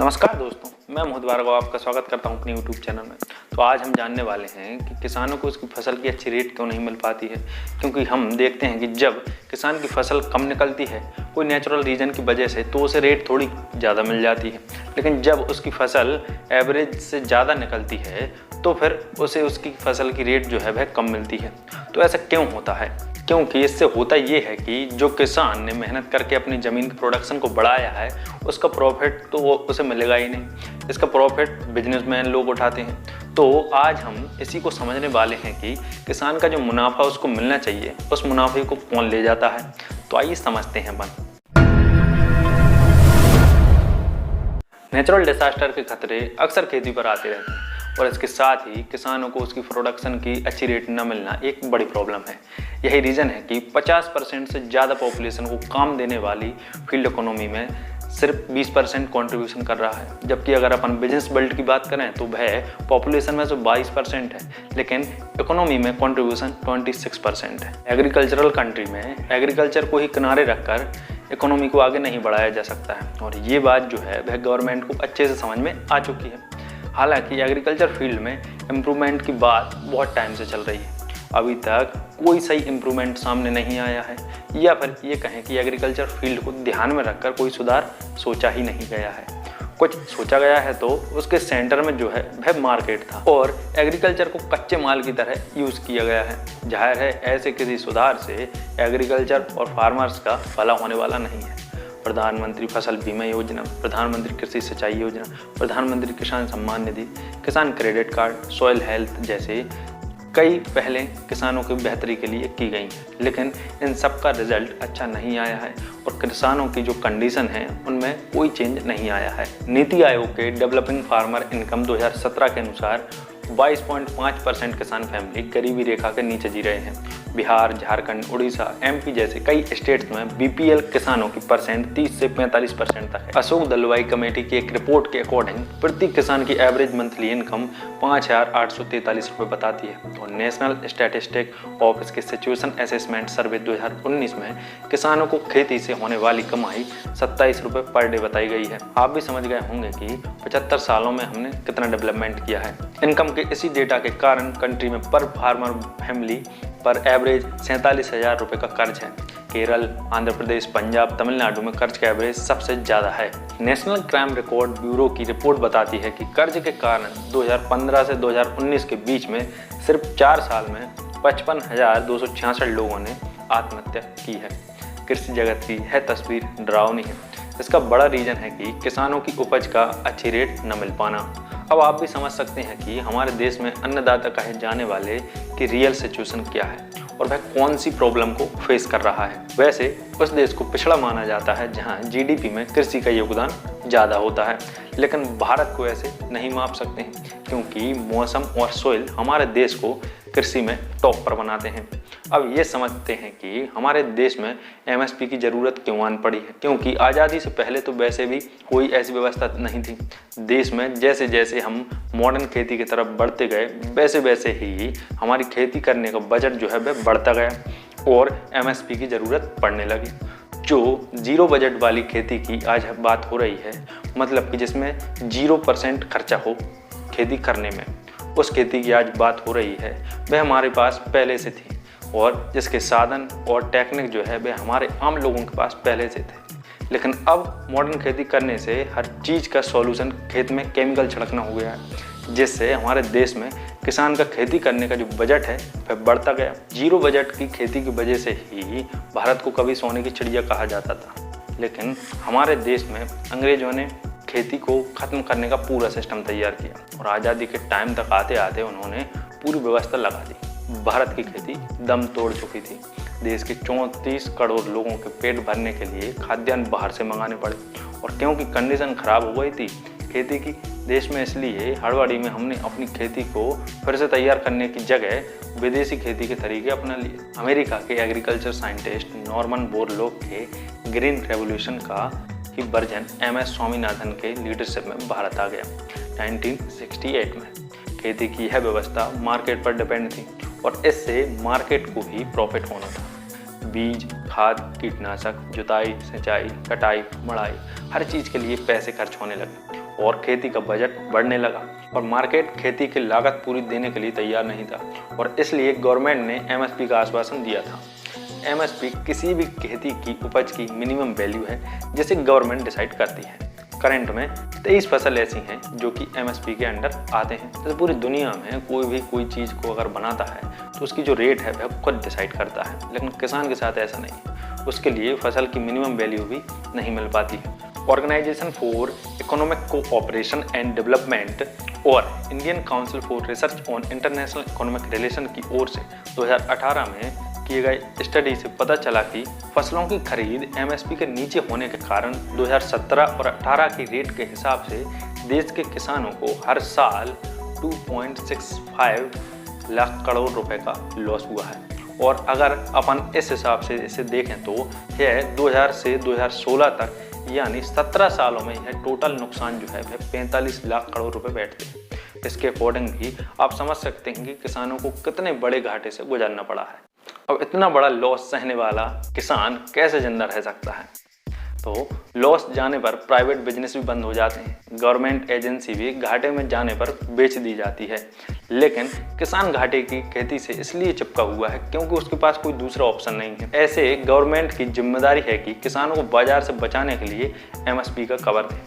नमस्कार दोस्तों, मैं मोहित भार्गव आपका स्वागत करता हूं अपने यूट्यूब चैनल में। तो आज हम जानने वाले हैं कि किसानों को उसकी फसल की अच्छी रेट क्यों नहीं मिल पाती है। क्योंकि हम देखते हैं कि जब किसान की फसल कम निकलती है कोई नेचुरल रीज़न की वजह से तो उसे रेट थोड़ी ज़्यादा मिल जाती है, लेकिन जब उसकी फसल एवरेज से ज़्यादा निकलती है तो फिर उसे उसकी फसल की रेट जो है वह कम मिलती है। तो ऐसा क्यों होता है? क्योंकि इससे होता ये है कि जो किसान ने मेहनत करके अपनी ज़मीन की प्रोडक्शन को बढ़ाया है उसका प्रॉफिट तो वो उसे मिलेगा ही नहीं। इसका प्रॉफिट बिजनेसमैन लोग उठाते हैं। तो आज हम इसी को समझने वाले हैं कि किसान का जो मुनाफा उसको मिलना चाहिए उस मुनाफे को कौन ले जाता है। तो आइए समझते हैं नेचुरल डिजास्टर के खतरे अक्सर खेती पर आते रहते हैं और इसके साथ ही किसानों को उसकी प्रोडक्शन की अच्छी रेट न मिलना एक बड़ी प्रॉब्लम है। यही रीज़न है कि 50% से ज़्यादा पॉपुलेशन को काम देने वाली फील्ड इकोनॉमी में सिर्फ 20% कंट्रीब्यूशन कर रहा है, जबकि अगर अपन बिजनेस बेल्ट की बात करें तो वह पॉपुलेशन में तो 22% है, लेकिन इकोनॉमी में कंट्रीब्यूशन 26% है। एग्रीकल्चरल कंट्री में एग्रीकल्चर को ही किनारे रखकर इकोनॉमी को आगे नहीं बढ़ाया जा सकता है और ये बात जो है वह गवर्नमेंट को अच्छे से समझ में आ चुकी है। हालांकि एग्रीकल्चर फील्ड में इम्प्रूवमेंट की बात बहुत टाइम से चल रही है, अभी तक कोई सही इम्प्रूवमेंट सामने नहीं आया है, या फिर ये कहें कि एग्रीकल्चर फील्ड को ध्यान में रखकर कोई सुधार सोचा ही नहीं गया है। कुछ सोचा गया है तो उसके सेंटर में जो है वह मार्केट था और एग्रीकल्चर को कच्चे माल की तरह यूज़ किया गया है। जाहिर है ऐसे किसी सुधार से एग्रीकल्चर और फार्मर्स का भला होने वाला नहीं है। प्रधानमंत्री फसल बीमा योजना, प्रधानमंत्री कृषि सिंचाई योजना, प्रधानमंत्री किसान सम्मान निधि, किसान क्रेडिट कार्ड, सॉइल हेल्थ जैसे कई पहले किसानों की बेहतरी के लिए की गई हैं, लेकिन इन सब का रिजल्ट अच्छा नहीं आया है और किसानों की जो कंडीशन है उनमें कोई चेंज नहीं आया है। नीति आयोग के डेवलपिंग फार्मर इनकम 2017 के अनुसार 22.5% किसान फैमिली गरीबी रेखा के नीचे जी रहे हैं। बिहार, झारखंड, उड़ीसा, एमपी जैसे कई स्टेट्स में बीपीएल किसानों की परसेंट 30 से 45% तक है। अशोक दलवाई कमेटी की एक रिपोर्ट के अकॉर्डिंग प्रति किसान की एवरेज मंथली इनकम 5,843 रुपये बताती है और नेशनल स्टैटिस्टिक ऑफिस के सिचुएशन असेसमेंट सर्वे 2019 में किसानों को खेती से होने वाली कमाई 27 रुपये पर डे बताई गई है। आप भी समझ गए होंगे कि 75 सालों में हमने कितना डेवलपमेंट किया है। इनकम के इसी डेटा के कारण कंट्री में पर फार्मर फैमिली पर एवरेज 47,000 रुपये का कर्ज है। केरल, आंध्र प्रदेश, पंजाब, तमिलनाडु में कर्ज का एवरेज सबसे ज़्यादा है। नेशनल क्राइम रिकॉर्ड ब्यूरो की रिपोर्ट बताती है कि कर्ज के कारण 2015 से 2019 के बीच में सिर्फ 4 साल में 55,266 लोगों ने आत्महत्या की है। कृषि जगत की यह तस्वीर डरावनी है। इसका बड़ा रीज़न है कि किसानों की उपज का अच्छी रेट न मिल पाना। अब आप भी समझ सकते हैं कि हमारे देश में अन्नदाता कहे जाने वाले की रियल सिचुएशन क्या है और वह कौन सी प्रॉब्लम को फेस कर रहा है। वैसे उस देश को पिछड़ा माना जाता है जहां जीडीपी में कृषि का योगदान ज़्यादा होता है, लेकिन भारत को ऐसे नहीं माप सकते हैं क्योंकि मौसम और सोइल हमारे देश को कृषि में टॉप पर बनाते हैं। अब ये समझते हैं कि हमारे देश में एमएसपी की ज़रूरत क्यों आन पड़ी है, क्योंकि आज़ादी से पहले तो वैसे भी कोई ऐसी व्यवस्था नहीं थी। देश में जैसे जैसे हम मॉडर्न खेती की तरफ बढ़ते गए वैसे वैसे ही हमारी खेती करने का बजट जो है वह बढ़ता गया और एमएसपी की ज़रूरत पड़ने लगी। जो जीरो बजट वाली खेती की आज बात हो रही है, मतलब कि जिसमें 0% खर्चा हो खेती करने में, उस खेती की आज बात हो रही है, वह हमारे पास पहले से थी और जिसके साधन और टेक्निक जो है वह हमारे आम लोगों के पास पहले से थे। लेकिन अब मॉडर्न खेती करने से हर चीज़ का सॉल्यूशन खेत में केमिकल छिड़कना हो गया है, जिससे हमारे देश में किसान का खेती करने का जो बजट है वह बढ़ता गया। जीरो बजट की खेती की वजह से ही भारत को कभी सोने की चिड़िया कहा जाता था, लेकिन हमारे देश में अंग्रेजों ने खेती को ख़त्म करने का पूरा सिस्टम तैयार किया और आज़ादी के टाइम तक आते आते उन्होंने पूरी व्यवस्था लगा दी। भारत की खेती दम तोड़ चुकी थी। देश के 34 करोड़ लोगों के पेट भरने के लिए खाद्यान्न बाहर से मंगाने पड़े और क्योंकि कंडीशन ख़राब हो गई थी खेती की देश में, इसलिए हड़बड़ी में हमने अपनी खेती को फिर से तैयार करने की जगह विदेशी खेती के तरीके अपना लिए। अमेरिका के एग्रीकल्चर साइंटिस्ट नॉर्मन बोरलॉग के ग्रीन रेवोल्यूशन का ही वर्जन एमएस स्वामीनाथन के लीडरशिप में भारत आ गया 1968 में। खेती की यह व्यवस्था मार्केट पर डिपेंड थी और इससे मार्केट को ही प्रॉफिट होना था। बीज, खाद, कीटनाशक, जुताई, सिंचाई, कटाई, मड़ाई, हर चीज़ के लिए पैसे खर्च होने लगे और खेती का बजट बढ़ने लगा और मार्केट खेती की लागत पूरी देने के लिए तैयार नहीं था और इसलिए गवर्नमेंट ने एमएसपी का आश्वासन दिया था। एमएसपी किसी भी खेती की उपज की मिनिमम वैल्यू है जिसे गवर्नमेंट डिसाइड करती है। करंट में 23 फसल ऐसी हैं जो कि एमएसपी के अंडर आते हैं। जैसे पूरी दुनिया में कोई भी कोई चीज़ को अगर बनाता है तो उसकी जो रेट है वह खुद डिसाइड करता है, लेकिन किसान के साथ ऐसा नहीं है। उसके लिए फसल की मिनिमम वैल्यू भी नहीं मिल पाती है। Organisation for economic cooperation and development और Indian council for research on international economic relation की ओर से 2018 में किए गए स्टडी से पता चला कि फसलों की खरीद एमएसपी के नीचे होने के कारण 2017 और 18 की रेट के हिसाब से देश के किसानों को हर साल 2.65 लाख करोड़ रुपए का लॉस हुआ है। और अगर अपन इस हिसाब से इसे देखें तो यह 2000 से 2016 तक यानी 17 सालों में यह टोटल नुकसान जो है वह 45 लाख करोड़ रुपए बैठते हैं। इसके अकॉर्डिंग भी आप समझ सकते हैं कि किसानों को कितने बड़े घाटे से गुजरना पड़ा है। अब इतना बड़ा लॉस सहने वाला किसान कैसे जिंदा रह सकता है? तो लॉस जाने पर प्राइवेट बिजनेस भी बंद हो जाते हैं, गवर्नमेंट एजेंसी भी घाटे में जाने पर बेच दी जाती है, लेकिन किसान घाटे की खेती से इसलिए चिपका हुआ है क्योंकि उसके पास कोई दूसरा ऑप्शन नहीं है। ऐसे गवर्नमेंट की जिम्मेदारी है कि किसानों को बाजार से बचाने के लिए एमएसपी का कवर दें।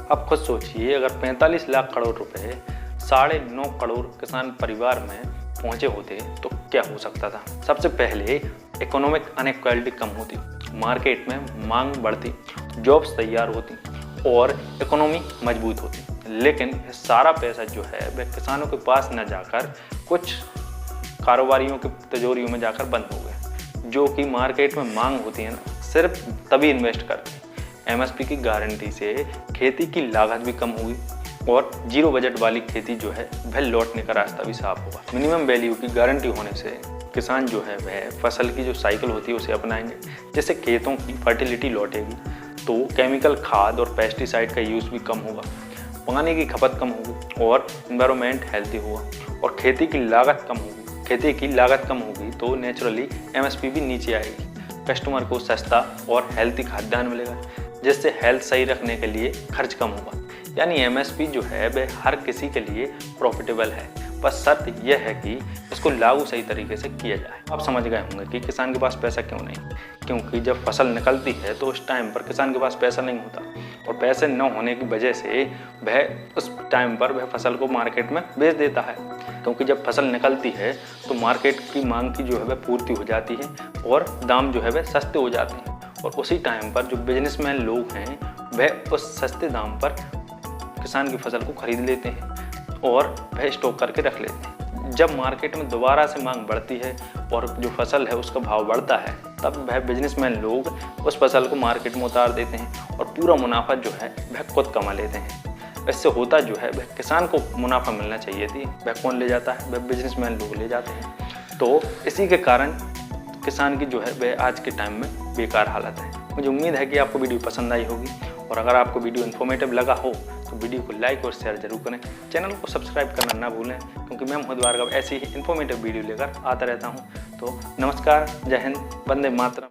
अब खुद सोचिए, अगर 45 लाख करोड़ रुपए 9.5 करोड़ किसान परिवार में पहुंचे होते तो क्या हो सकता था? सबसे पहले इकोनॉमिक अनइक्वालिटी कम होती, मार्केट में मांग बढ़ती, जॉब्स तैयार होती और इकोनॉमी मजबूत होती। लेकिन सारा पैसा जो है वह किसानों के पास न जाकर कुछ कारोबारियों की तिजोरियों में जाकर बंद हो गए, जो कि मार्केट में मांग होती है ना, सिर्फ तभी इन्वेस्ट करते हैं। एमएसपी की गारंटी से खेती की लागत भी कम होगी और जीरो बजट वाली खेती जो है वह लौटने का रास्ता भी साफ होगा। मिनिमम वैल्यू की गारंटी होने से किसान जो है वह फसल की जो साइकिल होती है उसे अपनाएंगे, जिससे खेतों की फर्टिलिटी लौटेगी, तो केमिकल खाद और पेस्टिसाइड का यूज़ भी कम होगा, पानी की खपत कम होगी और एनवायरनमेंट हेल्थी होगा और खेती की लागत कम होगी तो नेचुरली एमएसपी भी नीचे आएगी। कस्टमर को सस्ता और हेल्थी खाद्यान्न मिलेगा, जिससे हेल्थ सही रखने के लिए खर्च कम होगा। यानी एमएसपी जो है वह हर किसी के लिए प्रॉफिटेबल है, बस शर्त यह है कि इसको लागू सही तरीके से किया जाए। आप समझ गए होंगे कि किसान के पास पैसा क्यों नहीं, क्योंकि जब फसल निकलती है तो उस टाइम पर किसान के पास पैसा नहीं होता और पैसे न होने की वजह से वह उस टाइम पर वह फसल को मार्केट में बेच देता है, क्योंकि जब फसल निकलती है तो मार्केट की मांग की जो है वह पूर्ति हो जाती है और दाम जो है वह सस्ते हो जाते हैं और उसी टाइम पर जो बिजनेसमैन लोग हैं वह उस सस्ते दाम पर किसान की फसल को खरीद लेते हैं और वह स्टॉक करके रख लेते हैं। जब मार्केट में दोबारा से मांग बढ़ती है और जो फसल है उसका भाव बढ़ता है, तब वह बिजनेसमैन लोग उस फसल को मार्केट में उतार देते हैं और पूरा मुनाफा जो है वह खुद कमा लेते हैं। इससे होता जो है वह किसान को मुनाफा मिलना चाहिए थी, वह कौन ले जाता है? वह बिजनेसमैन लोग ले जाते हैं। तो इसी के कारण किसान की जो है वह आज के टाइम में बेकार हालत है। मुझे उम्मीद है कि आपको वीडियो पसंद आई होगी और अगर आपको वीडियो इन्फॉर्मेटिव लगा हो तो वीडियो को लाइक और शेयर जरूर करें। चैनल को सब्सक्राइब करना ना भूलें, क्योंकि मैं मोहित भार्गव ऐसी ही इन्फॉर्मेटिव वीडियो लेकर आता रहता हूं। तो नमस्कार, जय हिंद, वंदे मातरम।